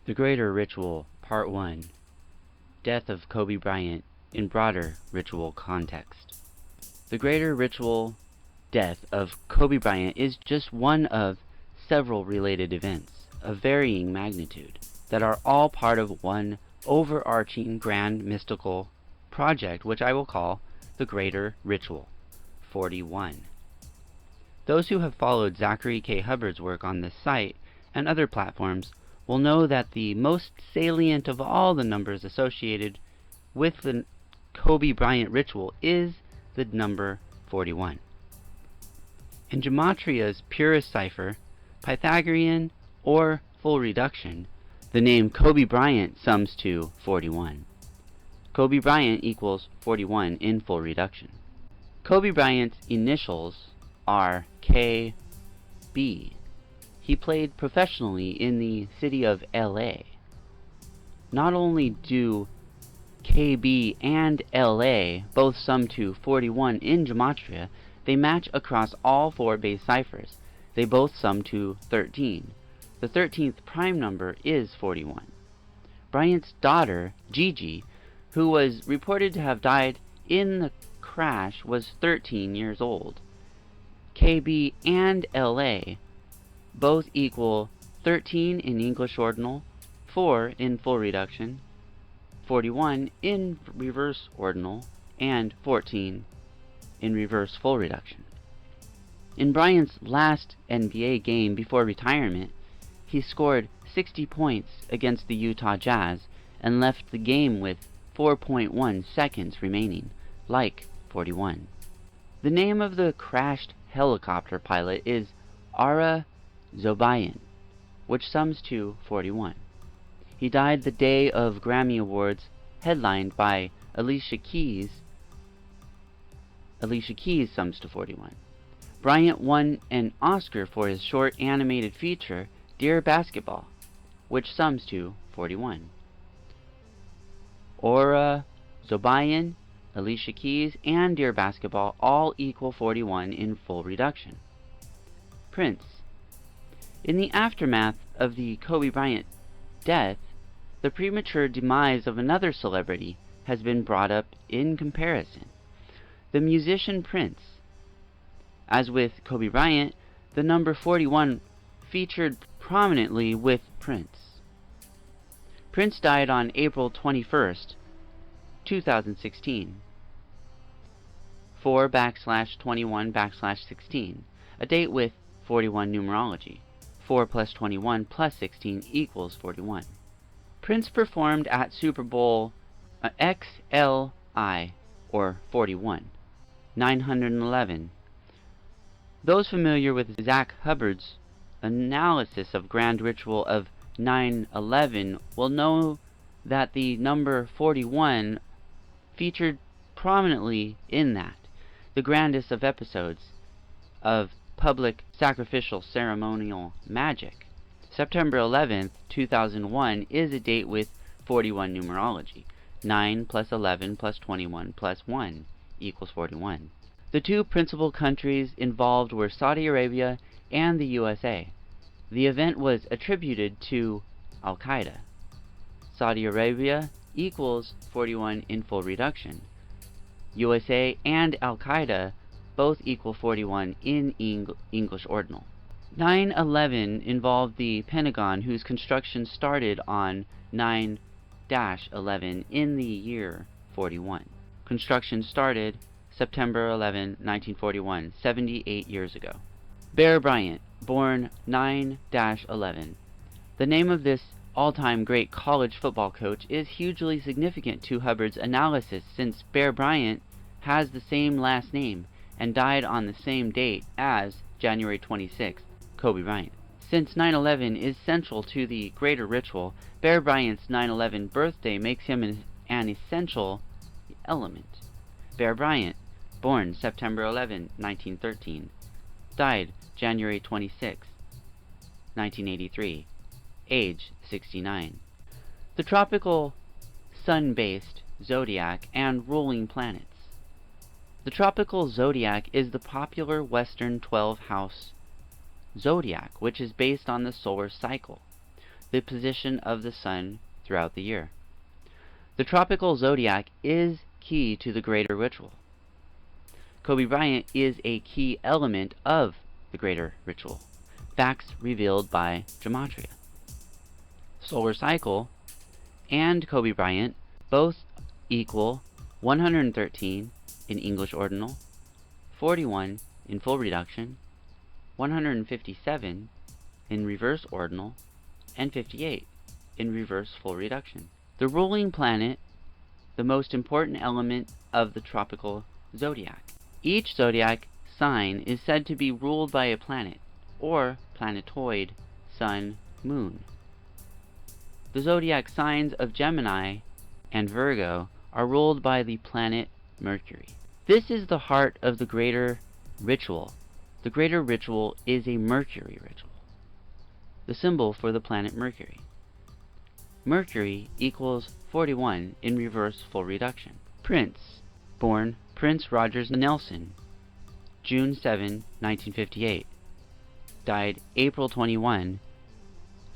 The Greater Ritual, Part 1. Death of Kobe Bryant in broader ritual context. The Greater Ritual death of Kobe Bryant is just one of several related events of varying magnitude that are all part of one overarching grand mystical project, which I will call the Greater Ritual 41. Those who have followed Zachary K. Hubbard's work on this site and other platforms will know that the most salient of all the numbers associated with the Kobe Bryant ritual is the number 41. In Gematria's purest cipher, Pythagorean or full reduction, the name Kobe Bryant sums to 41. Kobe Bryant equals 41 in full reduction. Kobe Bryant's initials are KB. He played professionally in the city of LA. Not only do KB and LA both sum to 41 in Gematria, they match across all four base ciphers. They both sum to 13. The 13th prime number is 41. Bryant's daughter, Gigi, who was reported to have died in the crash, was 13 years old. KB and LA both equal 13 in English ordinal, 4 in full reduction, 41 in reverse ordinal, and 14 in reverse full reduction. In Bryant's last NBA game before retirement, he scored 60 points against the Utah Jazz and left the game with 4.1 seconds remaining, like 41. The name of the crashed helicopter pilot is Ara Zobayan, which sums to 41. He died the day of Grammy Awards, headlined by Alicia Keys. Alicia Keys sums to 41. Bryant won an Oscar for his short animated feature, Dear Basketball, which sums to 41. Aura Zobayan, Alicia Keys, and Dear Basketball all equal 41 in full reduction. Prince. In the aftermath of the Kobe Bryant death, the premature demise of another celebrity has been brought up in comparison. The musician Prince. As with Kobe Bryant, the number 41 featured prominently with Prince. Prince died on April 21st, 2016. 4/21/16, a date with 41 numerology. 4 plus 21 plus 16 equals 41. Prince performed at Super Bowl XLI, or 41, 911. Those familiar with Zach Hubbard's analysis of Grand Ritual of 911 will know that the number 41 featured prominently in that, the grandest of episodes of public sacrificial ceremonial magic. September 11th, 2001 is a date with 41 numerology. 9 plus 11 plus 21 plus 1 equals 41. The two principal countries involved were Saudi Arabia and the USA. The event was attributed to Al-Qaeda. Saudi Arabia equals 41 in full reduction. USA and Al-Qaeda both equal 41 in English ordinal. 9/11 involved the Pentagon, whose construction started on 9-11 in the year 41. Construction started September 11, 1941, 78 years ago. Bear Bryant, born 9-11. The name of this all-time great college football coach is hugely significant to Hubbard's analysis, since Bear Bryant has the same last name and died on the same date as January 26th, Kobe Bryant. Since 9/11 is central to the Greater Ritual, Bear Bryant's 9/11 birthday makes him an essential element. Bear Bryant, born September 11, 1913, died January 26, 1983, age 69. The tropical sun-based zodiac and ruling planets. The tropical zodiac is the popular Western 12-house zodiac, which is based on the solar cycle. the position of the sun throughout the year. The tropical zodiac is key to the greater ritual. Kobe Bryant is a key element of the greater ritual. Facts revealed by gematria. Solar cycle and Kobe Bryant both equal 113 in English ordinal, 41 in full reduction, 157 in reverse ordinal, and 58 in reverse full reduction. The ruling planet, the most important element of the tropical zodiac. Each zodiac sign is said to be ruled by a planet, or planetoid, sun, moon. The zodiac signs of Gemini and Virgo are ruled by the planet Mercury. This is the heart of the greater ritual. The greater ritual is a Mercury ritual, the symbol for the planet Mercury. Mercury equals 41 in reverse full reduction. Prince, born Prince Rogers Nelson, June 7, 1958. Died April 21,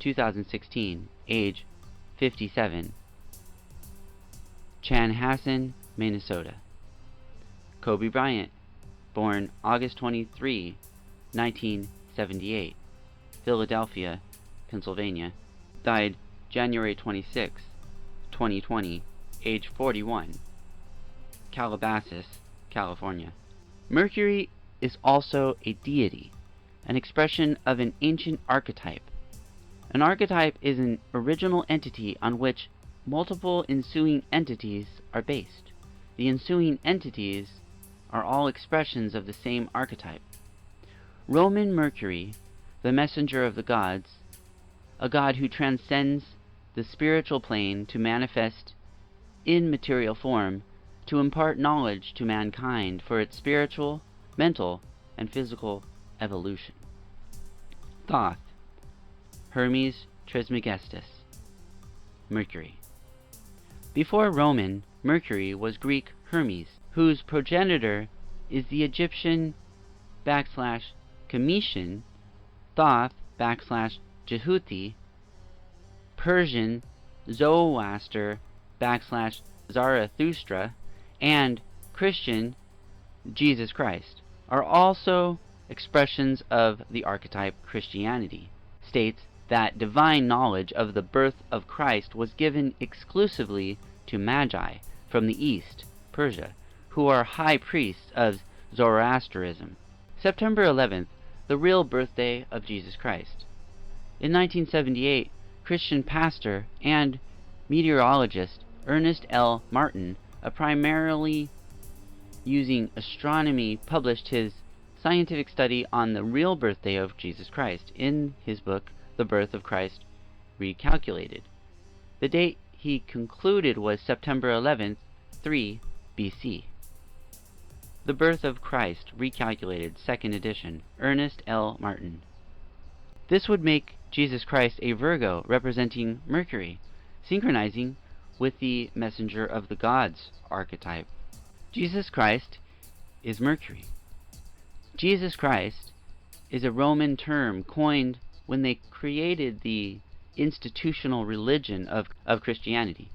2016, age 57. Chanhassen, Minnesota. Kobe Bryant, born August 23, 1978. Philadelphia, Pennsylvania. Died January 26, 2020, age 41. Calabasas, California. Mercury is also a deity, an expression of an ancient archetype. An archetype is an original entity on which multiple ensuing entities are based. The ensuing entities are all expressions of the same archetype. Roman Mercury, the messenger of the gods, a god who transcends the spiritual plane to manifest in material form, to impart knowledge to mankind for its spiritual, mental, and physical evolution. Thoth, Hermes Trismegistus. Mercury. Before Roman, Mercury was Greek Hermes, whose progenitor is the Egyptian /Cometian Thoth /Jehuti, Persian Zoroaster /Zarathustra, and Christian Jesus Christ are also expressions of the archetype Christianity. States that divine knowledge of the birth of Christ was given exclusively to Magi from the East, Persia, who are high priests of Zoroastrianism. September 11th, the real birthday of Jesus Christ. In 1978, Christian pastor and meteorologist Ernest L. Martin, primarily using astronomy, published his scientific study on the real birthday of Jesus Christ in his book, The Birth of Christ Recalculated. The date he concluded was September 11th, 3 BC. The Birth of Christ Recalculated, 2nd edition, Ernest L. Martin. This would make Jesus Christ a Virgo, representing Mercury, synchronizing with the messenger of the gods archetype. Jesus Christ is Mercury. Jesus Christ is a Roman term coined when they created the institutional religion of Christianity.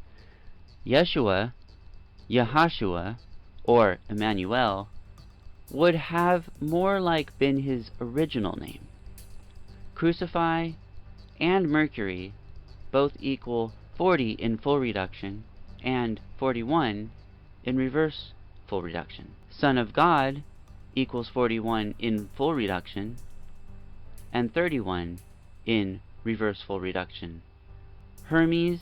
Yeshua, or Emmanuel, would have more like been his original name. Crucify and Mercury both equal 40 in full reduction and 41 in reverse full reduction. Son of God equals 41 in full reduction and 31 in reverse full reduction. Hermes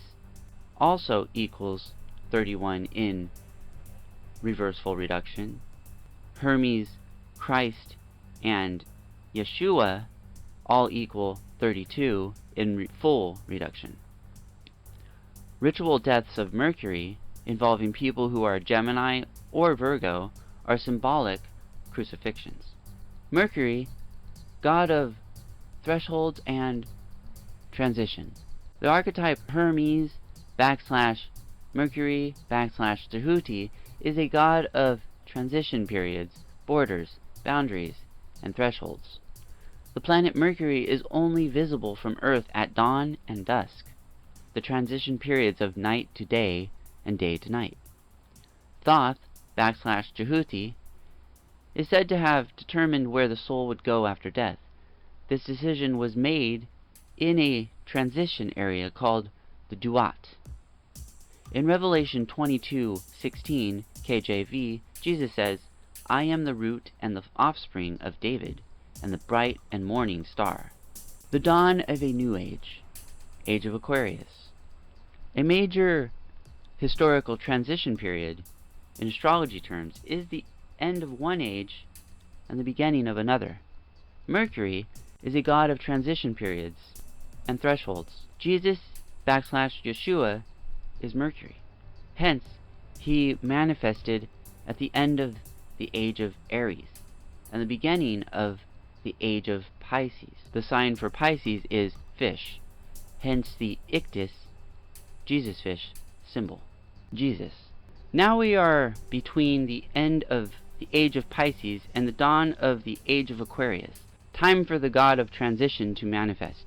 also equals 31 in reverse full reduction. Hermes, Christ, and Yeshua all equal 32 in full reduction. Ritual deaths of Mercury, involving people who are Gemini or Virgo, are symbolic crucifixions. Mercury, god of thresholds and transitions. The archetype Hermes /Mercury /Jehuti is a god of transition periods, borders, boundaries, and thresholds. The planet Mercury is only visible from Earth at dawn and dusk, the transition periods of night to day and day to night. Thoth / Jehuti is said to have determined where the soul would go after death. This decision was made in a transition area called the Duat. In Revelation 22:16 KJV, Jesus says, "I am the root and the offspring of David, and the bright and morning star." The dawn of a new age, age of Aquarius. A major historical transition period, in astrology terms, is the end of one age and the beginning of another. Mercury is a god of transition periods and thresholds. Jesus / Yeshua is Mercury. Hence, he manifested at the end of the age of Aries and the beginning of the age of Pisces. The sign for Pisces is fish, hence the ictus, Jesus fish, symbol. Jesus. Now we are between the end of the age of Pisces and the dawn of the age of Aquarius. Time for the god of transition to manifest.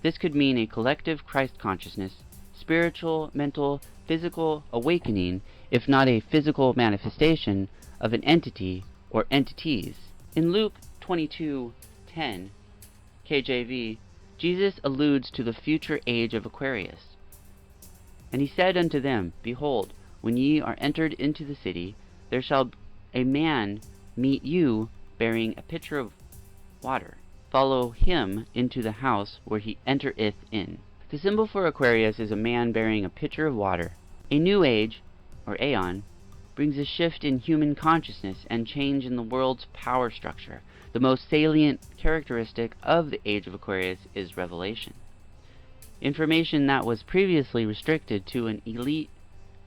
This could mean a collective Christ consciousness, spiritual, mental, physical awakening, if not a physical manifestation of an entity or entities. In Luke 22:10 KJV, Jesus alludes to the future age of Aquarius. And he said unto them, Behold, when ye are entered into the city, there shall a man meet you bearing a pitcher of water. Follow him into the house where he entereth in. The symbol for Aquarius is a man bearing a pitcher of water. A new age, or aeon, brings a shift in human consciousness and change in the world's power structure. The most salient characteristic of the age of Aquarius is revelation. Information that was previously restricted to an elite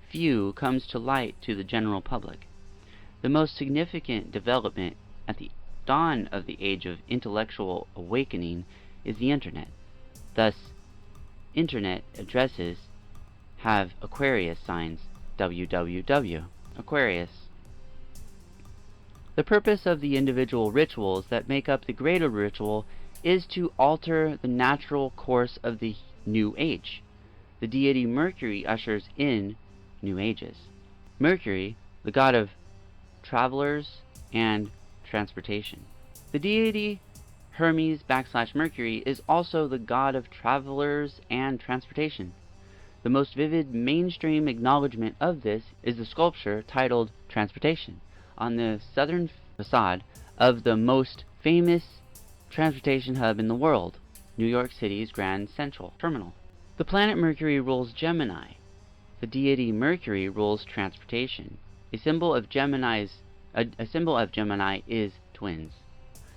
few comes to light to the general public. The most significant development at the dawn of the age of intellectual awakening is the Internet. Thus, Internet addresses have Aquarius signs, www. Aquarius. The purpose of the individual rituals that make up the greater ritual is to alter the natural course of the new age. The deity Mercury ushers in new ages. Mercury, the god of travelers and transportation. The deity Hermes / Mercury is also the god of travelers and transportation. The most vivid mainstream acknowledgement of this is the sculpture titled Transportation on the southern facade of the most famous transportation hub in the world, New York City's Grand Central Terminal. The planet Mercury rules Gemini. The deity Mercury rules transportation. A symbol of Gemini is twins.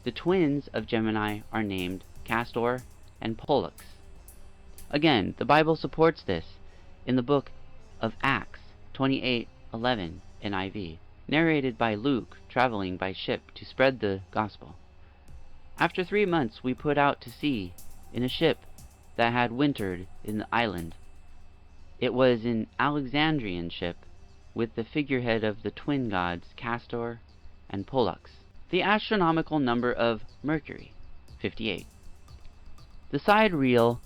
The twins of Gemini are named Castor and Pollux. Again, the Bible supports this in the book of Acts 28:11 NIV, narrated by Luke traveling by ship to spread the gospel. After 3 months we put out to sea in a ship that had wintered in the island. It was an Alexandrian ship with the figurehead of the twin gods Castor and Pollux. The astronomical number of Mercury, 58. The sidereal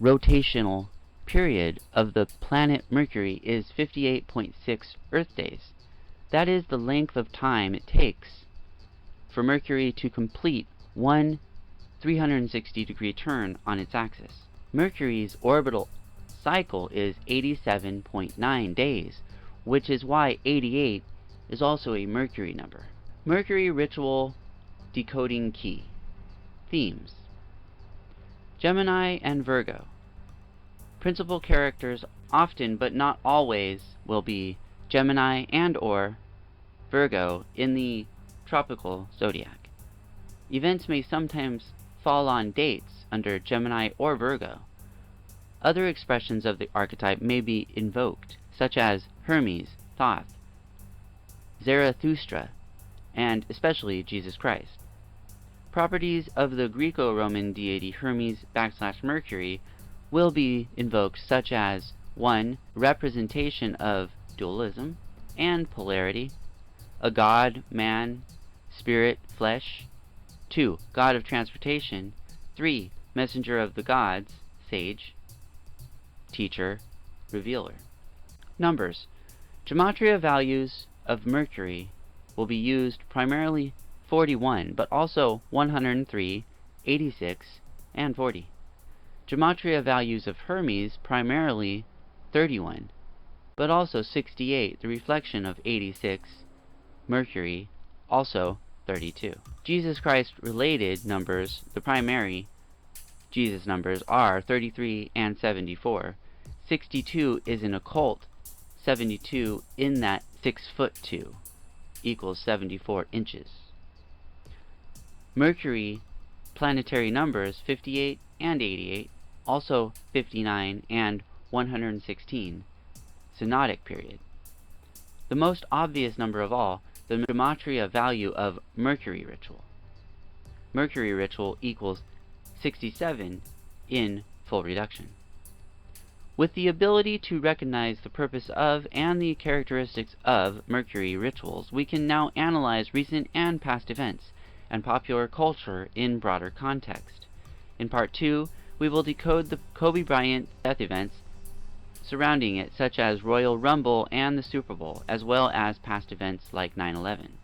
rotational period of the planet Mercury is 58.6 Earth days. That is the length of time it takes for Mercury to complete one 360-degree turn on its axis. Mercury's orbital cycle is 87.9 days, which is why 88 is also a Mercury number. Mercury ritual decoding key. Themes. Gemini and Virgo. Principal characters often but not always will be Gemini and or Virgo in the tropical zodiac. Events may sometimes fall on dates under Gemini or Virgo. Other expressions of the archetype may be invoked, such as Hermes, Thoth, Zarathustra, and especially Jesus Christ. Properties of the Greco-Roman deity Hermes / Mercury will be invoked, such as 1. Representation of dualism and polarity, a god, man, spirit, flesh. 2. God of transportation, 3. Messenger of the gods, sage, teacher, revealer. Numbers. Gematria values of Mercury will be used primarily 41, but also 103, 86, and 40. Gematria values of Hermes primarily 31, but also 68, the reflection of 86, Mercury, also 32. Jesus Christ related numbers, the primary Jesus numbers, are 33 and 74. 62 is an occult 72 in that 6'2" equals 74 inches. Mercury planetary numbers 58 and 88, also 59 and 116, synodic period. The most obvious number of all, the gematria value of Mercury ritual. Mercury ritual equals 67 in full reduction. With the ability to recognize the purpose of and the characteristics of Mercury rituals, we can now analyze recent and past events and popular culture in broader context. In Part 2, we will decode the Kobe Bryant death events surrounding it, such as Royal Rumble and the Super Bowl, as well as past events like 9/11.